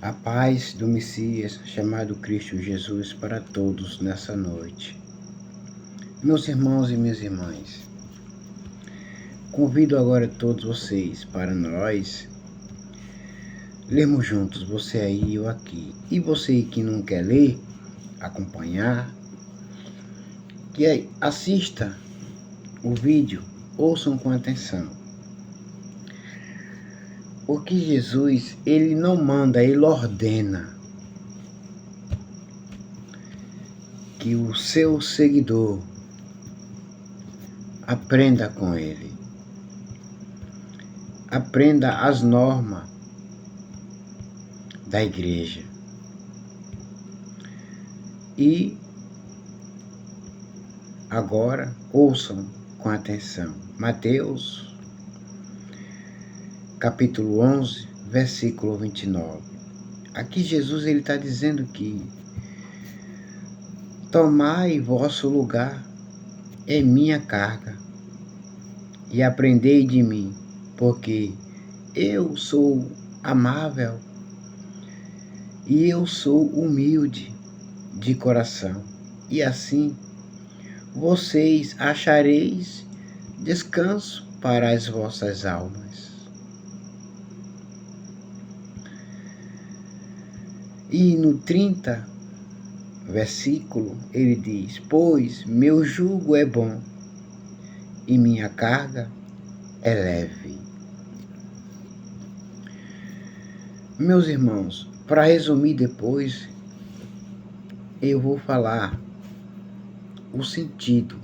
A paz do Messias, chamado Cristo Jesus, para todos nessa noite. Meus irmãos e minhas irmãs, convido agora todos vocês para nós lermos juntos, você aí e eu aqui. E você que não quer ler, acompanhar, que assista o vídeo, ouçam com atenção. Porque Jesus, ele não manda, ele ordena que o seu seguidor aprenda com ele. Aprenda as normas da igreja. E agora ouçam com atenção. Mateus, capítulo 11, versículo 29. Aqui Jesus está dizendo que tomai vosso lugar em minha carga e aprendei de mim, porque eu sou amável e eu sou humilde de coração, e assim vocês achareis descanso para as vossas almas. E no 30 versículo ele diz: pois meu jugo é bom e minha carga é leve. Meus irmãos, para resumir depois, eu vou falar o sentido.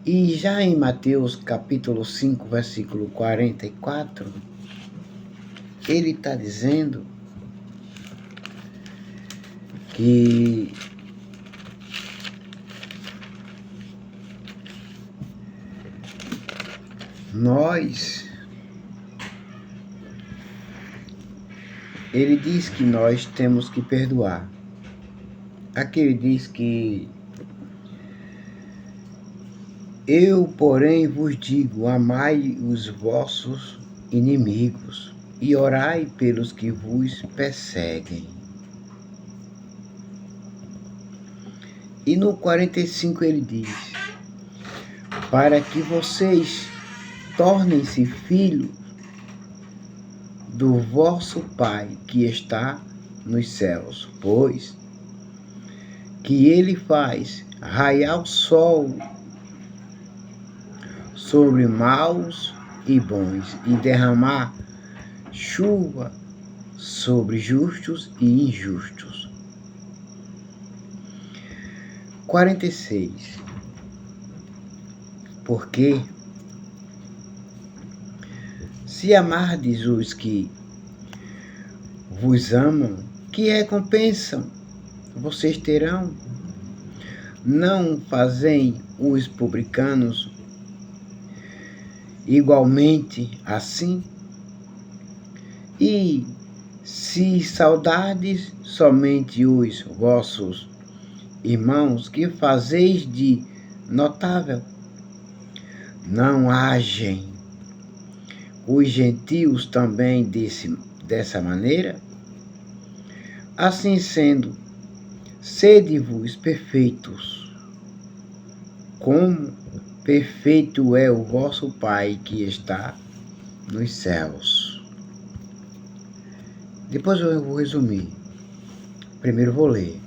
E já em Mateus capítulo 5, versículo 44, ele está dizendo que ele diz que nós temos que perdoar. Aqui ele diz que eu, porém, vos digo, amai os vossos inimigos e orai pelos que vos perseguem. E no 45 ele diz, para que vocês tornem-se filhos do vosso Pai que está nos céus, pois que ele faz raiar o sol sobre maus e bons e derramar chuva sobre justos e injustos. 46. Porque se amardes os que vos amam, que recompensa vocês terão? Não fazem os publicanos igualmente assim? E se saudades somente os vossos irmãos, que fazeis de notável? Não agem os gentios também dessa maneira? Assim sendo, sede-vos perfeitos, como perfeito é o vosso Pai que está nos céus. Depois eu vou resumir. Primeiro vou ler.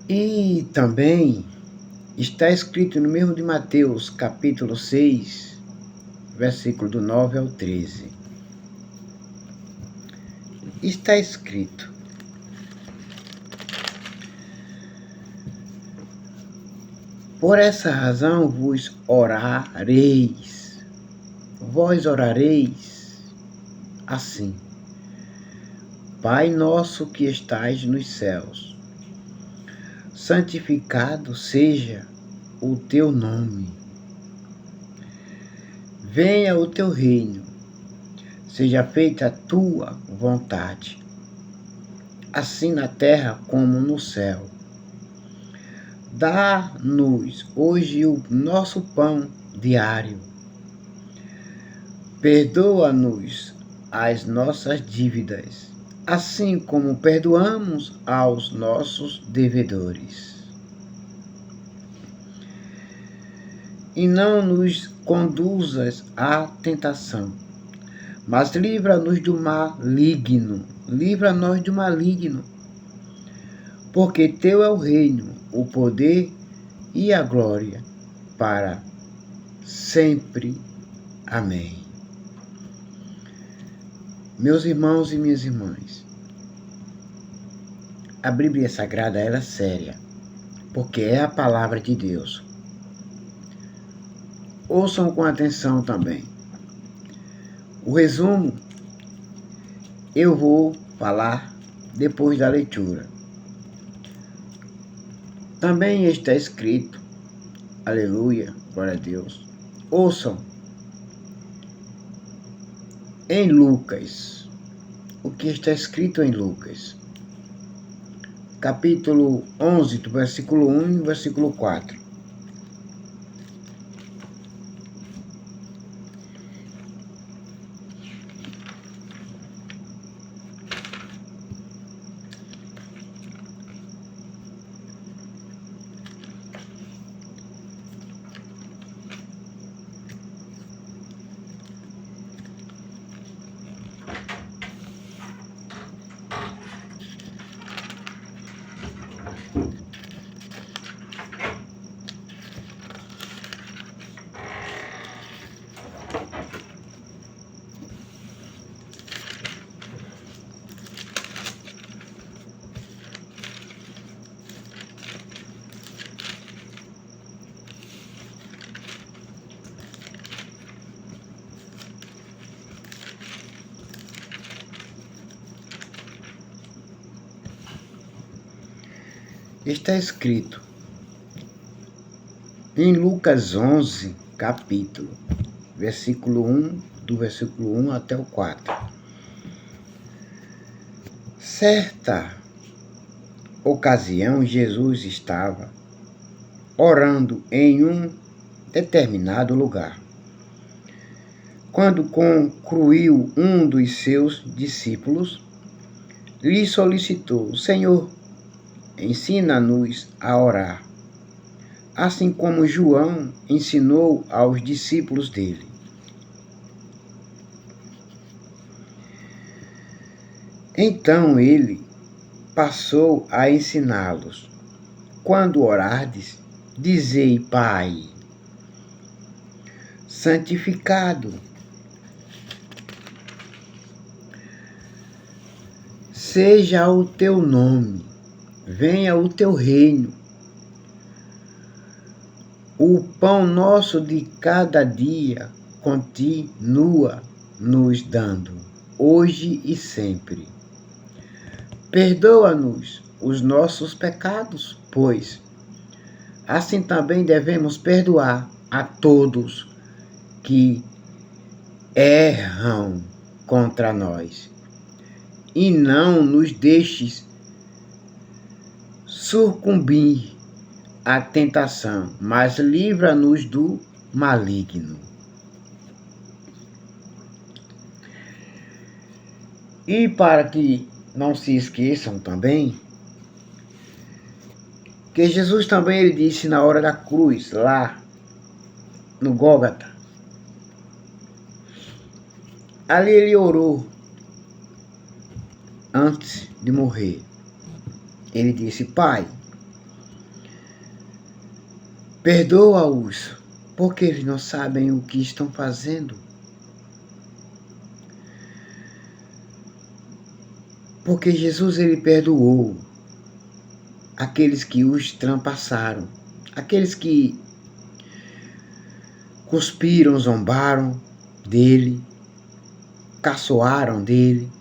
E também está escrito no mesmo de Mateus, capítulo 6, versículo do 9 ao 13. Está escrito: por essa razão vos orareis, vós orareis assim: Pai nosso que estais nos céus, santificado seja o teu nome. Venha o teu reino, seja feita a tua vontade, assim na terra como no céu. Dá-nos hoje o nosso pão diário. perdoa-nos as nossas dívidas, assim como perdoamos aos nossos devedores. E não nos conduzas à tentação, mas livra-nos do maligno. Livra-nos do maligno, porque teu é o reino, o poder e a glória para sempre. Amém. Meus irmãos e minhas irmãs, a Bíblia Sagrada ela é séria, porque é a palavra de Deus. Ouçam com atenção também. O resumo eu vou falar depois da leitura. Também está escrito, aleluia, glória a Deus. Ouçam em Lucas, o que está escrito em Lucas, capítulo 11, do versículo 1 e versículo 4. Está escrito em Lucas 11, capítulo, versículo 1, do versículo 1 até o 4. Certa ocasião, Jesus estava orando em um determinado lugar. Quando concluiu, um dos seus discípulos lhe solicitou: Senhor, ensina-nos a orar, assim como João ensinou aos discípulos dele. Então ele passou a ensiná-los: quando orardes, dizei: Pai, santificado seja o teu nome, venha o teu reino. O pão nosso de cada dia continua nos dando, hoje e sempre. Perdoa-nos os nossos pecados, pois assim também devemos perdoar a todos que erram contra nós. E não nos deixes sucumbir à tentação, mas livra-nos do maligno. E para que não se esqueçam também, que Jesus também ele disse na hora da cruz, lá no Gólgota, ali ele orou antes de morrer. Ele disse: Pai, perdoa-os, porque eles não sabem o que estão fazendo. Porque Jesus ele perdoou aqueles que os traspassaram, aqueles que cuspiram, zombaram dele, caçoaram dele,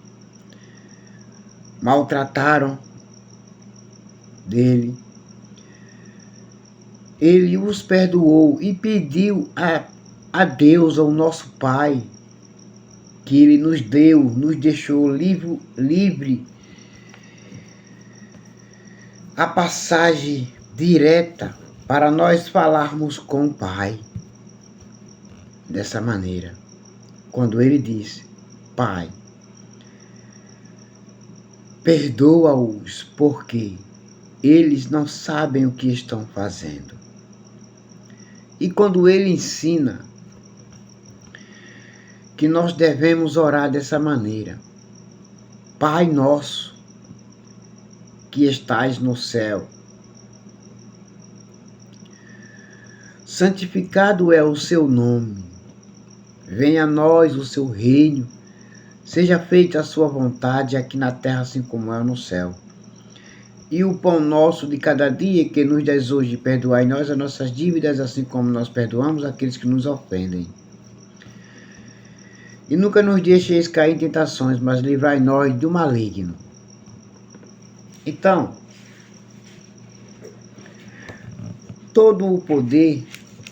maltrataram dele. Ele os perdoou e pediu a Deus, ao nosso Pai, que ele nos deu, nos deixou livre a passagem direta para nós falarmos com o Pai dessa maneira, quando ele disse: Pai, perdoa-os porque eles não sabem o que estão fazendo. E quando ele ensina que nós devemos orar dessa maneira: Pai nosso que estais no céu, santificado é o seu nome, venha a nós o seu reino, seja feita a sua vontade aqui na terra assim como é no céu. E o pão nosso de cada dia que nos dás hoje, perdoai nós as nossas dívidas, assim como nós perdoamos aqueles que nos ofendem. E nunca nos deixeis cair em tentações, mas livrai nós do maligno. Então, todo o poder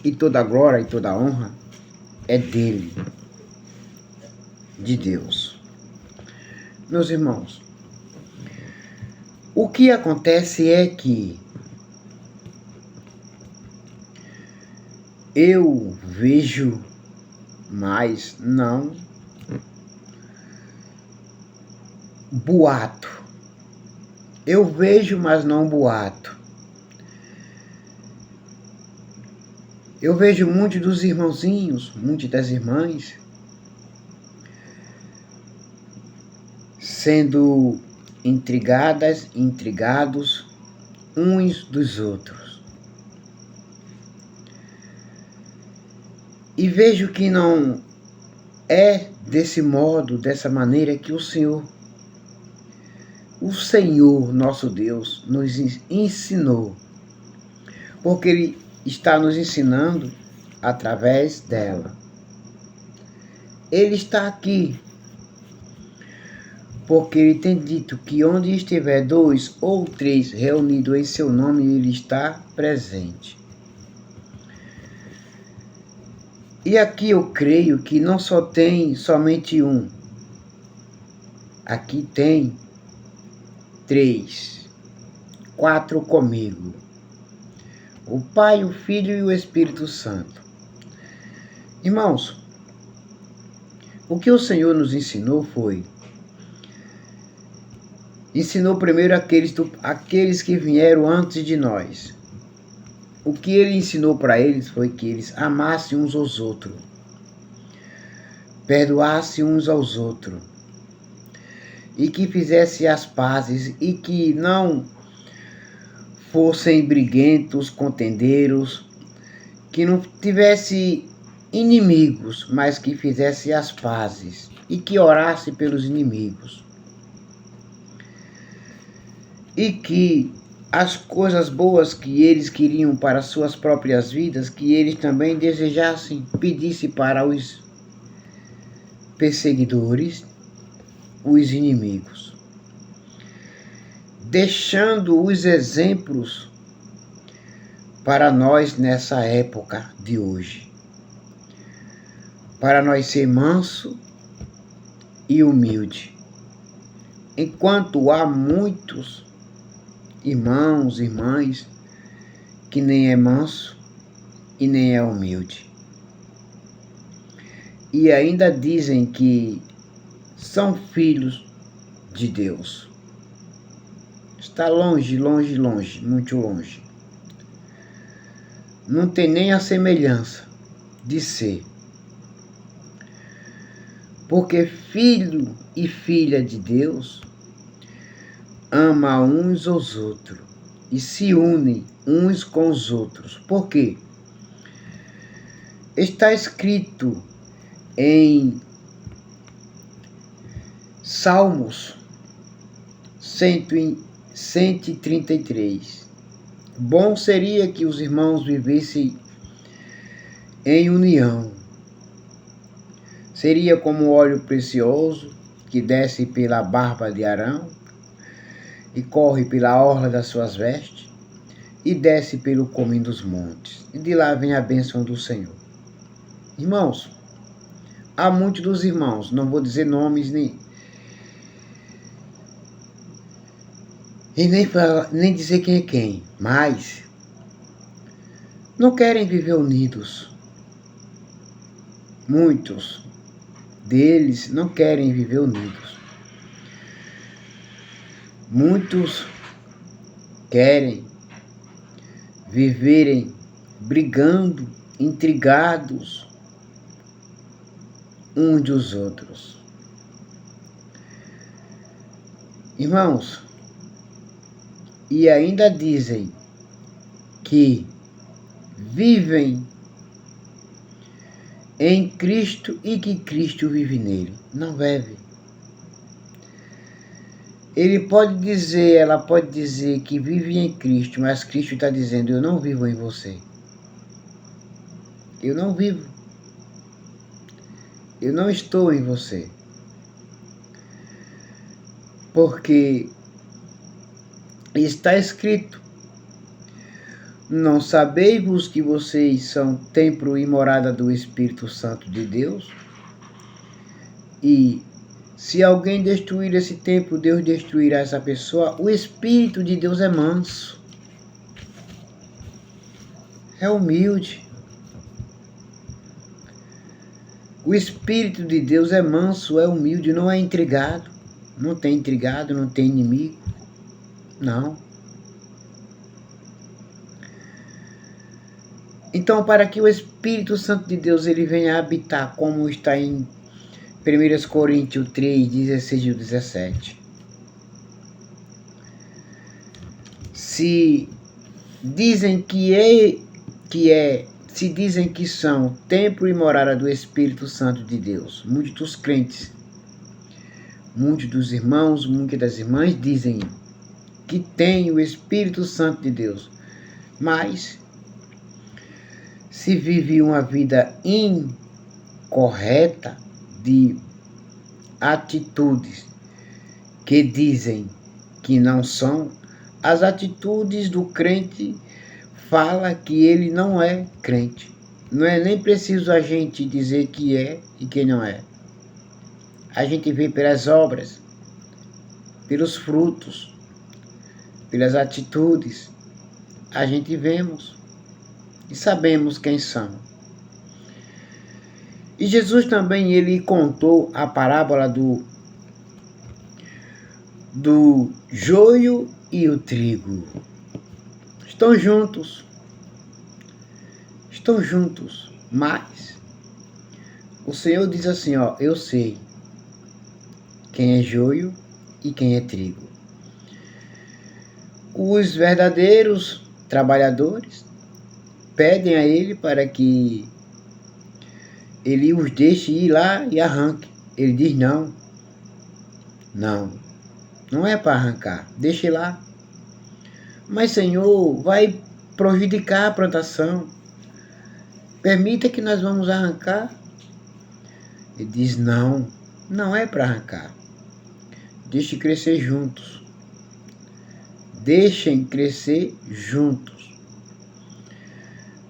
e toda a glória e toda a honra é dele, de Deus. Meus irmãos, o que acontece é que eu vejo mais não boato. Eu vejo, mas não boato. Eu vejo muitos dos irmãozinhos, muitas das irmãs sendo intrigados uns dos outros. E vejo que não é desse modo, dessa maneira que o Senhor nosso Deus nos ensinou, porque Ele está nos ensinando através dela. Ele está aqui, porque Ele tem dito que onde estiver 2 ou 3 reunidos em seu nome, Ele está presente. E aqui eu creio que não só tem somente um. Aqui tem 3, 4 comigo. O Pai, o Filho e o Espírito Santo. Irmãos, o que o Senhor nos ensinou foi: ensinou primeiro aqueles que vieram antes de nós. O que Ele ensinou para eles foi que eles amassem uns aos outros, perdoassem uns aos outros, e que fizessem as pazes, e que não fossem briguentos, contendeiros, que não tivessem inimigos, mas que fizessem as pazes, e que orassem pelos inimigos. E que as coisas boas que eles queriam para suas próprias vidas, que eles também desejassem, pedissem para os perseguidores, os inimigos, deixando os exemplos para nós nessa época de hoje, para nós ser manso e humilde, enquanto há muitos irmãos, irmãs, que nem é manso e nem é humilde. E ainda dizem que são filhos de Deus. Está longe, longe, longe, muito longe. Não tem nem a semelhança de ser. Porque filho e filha de Deus ama uns aos outros e se unem uns com os outros. Por quê? Está escrito em Salmos 133. Bom seria que os irmãos vivessem em união. Seria como óleo precioso que desce pela barba de Arão e corre pela orla das suas vestes, e desce pelo cume dos montes, e de lá vem a bênção do Senhor. Irmãos, há muitos dos irmãos, não vou dizer nomes nem dizer quem é quem, mas não querem viver unidos. Muitos deles não querem viver unidos. Muitos querem viverem brigando, intrigados uns dos outros. Irmãos, e ainda dizem que vivem em Cristo e que Cristo vive nele. Não vive. Ela pode dizer que vive em Cristo, mas Cristo está dizendo, eu não vivo em você. Eu não vivo. Eu não estou em você. Porque está escrito, não sabeis-vos que vocês são templo e morada do Espírito Santo de Deus? E se alguém destruir esse templo, Deus destruirá essa pessoa. O Espírito de Deus é manso. É humilde. O Espírito de Deus é manso, é humilde, não é intrigado. Não tem intrigado, não tem inimigo. Não. Então, para que o Espírito Santo de Deus ele venha habitar, como está em 1 Coríntios 3, 16 e 17. Se dizem se dizem que são templo e morada do Espírito Santo de Deus, muitos dos crentes, muitos dos irmãos, muitas das irmãs dizem que tem o Espírito Santo de Deus, mas se vive uma vida incorreta de atitudes que dizem que não são, as atitudes do crente fala que ele não é crente. Não é nem preciso a gente dizer que é e que não é. A gente vê pelas obras, pelos frutos, pelas atitudes, a gente vemos e sabemos quem são. E Jesus também, ele contou a parábola do joio e o trigo. Estão juntos, mas o Senhor diz assim, ó, eu sei quem é joio e quem é trigo. Os verdadeiros trabalhadores pedem a ele para que ele os deixe ir lá e arranque. Ele diz não é para arrancar, deixe lá. Mas Senhor, vai prejudicar a plantação. Permita que nós vamos arrancar. Ele diz não é para arrancar. Deixe crescer juntos. Deixem crescer juntos.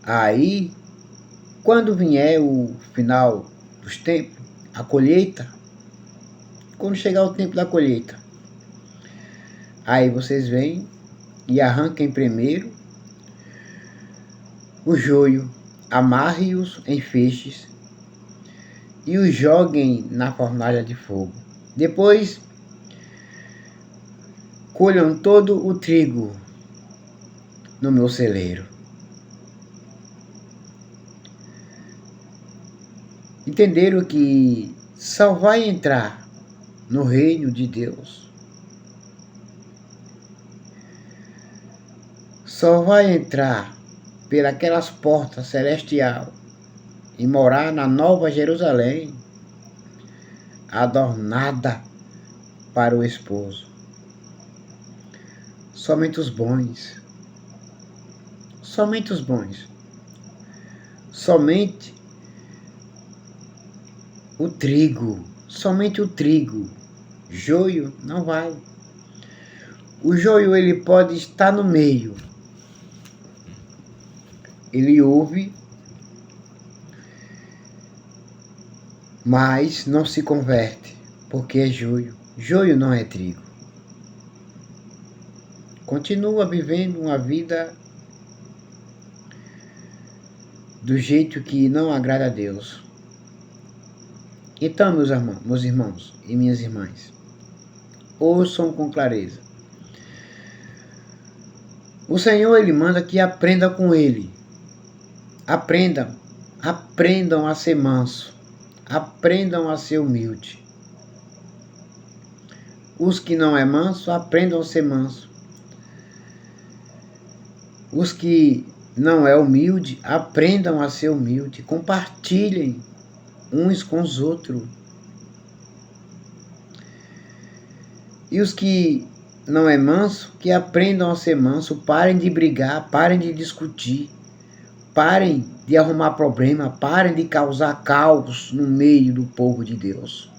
Aí, quando vier o final dos tempos, a colheita, quando chegar o tempo da colheita, aí vocês vêm e arranquem primeiro o joio, amarre-os em feixes e os joguem na fornalha de fogo. Depois, colham todo o trigo no meu celeiro. Entenderam que só vai entrar no reino de Deus, só vai entrar pelas portas celestiais e morar na Nova Jerusalém, adornada para o esposo. Somente os bons. Somente os bons. Somente o trigo. Somente o trigo. Joio não vai. O joio ele pode estar no meio. Ele ouve, mas não se converte, porque é joio. Joio não é trigo. Continua vivendo uma vida do jeito que não agrada a Deus. Então, meus irmãos e minhas irmãs, ouçam com clareza. O Senhor, Ele manda que aprenda com Ele. Aprendam a ser manso. Aprendam a ser humilde. Os que não é manso, aprendam a ser manso. Os que não é humilde, aprendam a ser humilde. Compartilhem uns com os outros. E os que não é manso, que aprendam a ser manso. Parem de brigar, parem de discutir. Parem de arrumar problema, parem de causar caos no meio do povo de Deus.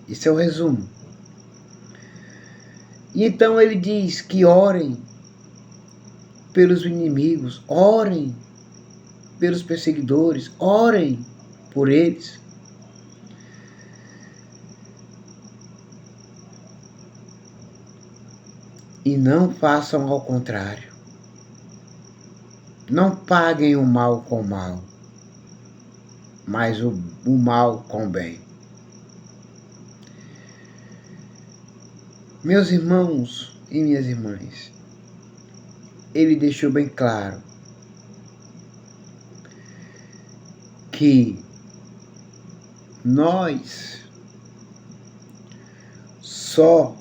Esse é o resumo. E então ele diz que orem pelos inimigos, orem pelos perseguidores, orem por eles. E não façam ao contrário. Não paguem o mal com o mal, mas o mal com o bem. Meus irmãos e minhas irmãs, ele deixou bem claro que nós só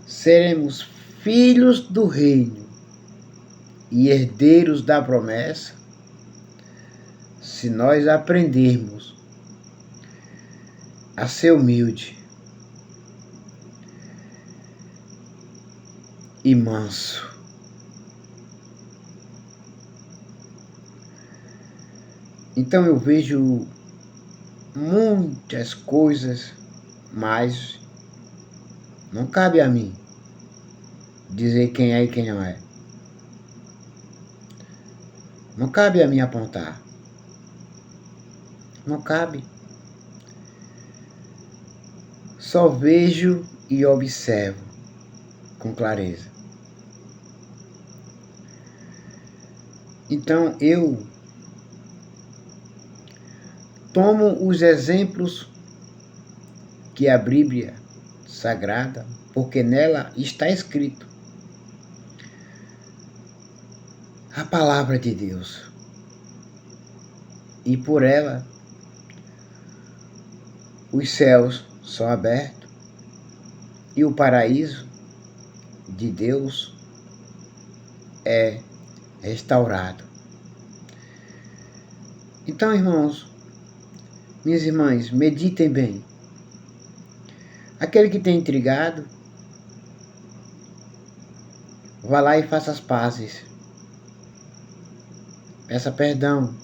seremos filhos do reino e herdeiros da promessa se nós aprendermos a ser humilde e manso. Então eu vejo muitas coisas, mas não cabe a mim dizer quem é e quem não é. Não cabe a mim apontar. Não cabe. Só vejo e observo com clareza. Então eu tomo os exemplos que a Bíblia Sagrada, porque nela está escrito a palavra de Deus. E por ela os céus são abertos e o paraíso de Deus é restaurado. Então, irmãos, minhas irmãs, meditem bem. Aquele que tem intrigado, vá lá e faça as pazes. Peça perdão.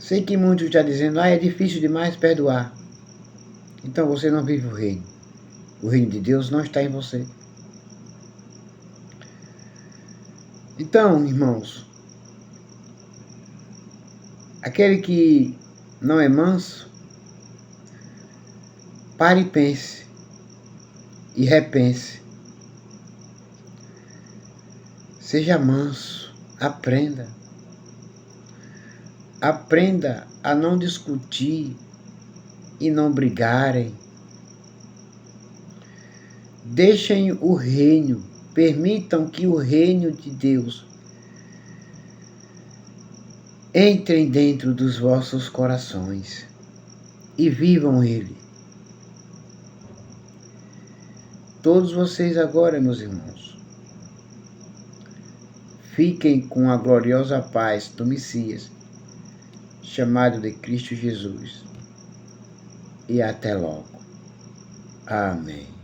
Sei que muitos estão dizendo, é difícil demais perdoar. Então você não vive o reino. O reino de Deus não está em você. Então, irmãos, aquele que não é manso, pare e pense. E repense. Seja manso, aprenda. Aprenda a não discutir e não brigarem. Deixem o reino, permitam que o reino de Deus entre dentro dos vossos corações e vivam ele. Todos vocês agora, meus irmãos, fiquem com a gloriosa paz do Messias, chamado de Cristo Jesus. E até logo. Amém.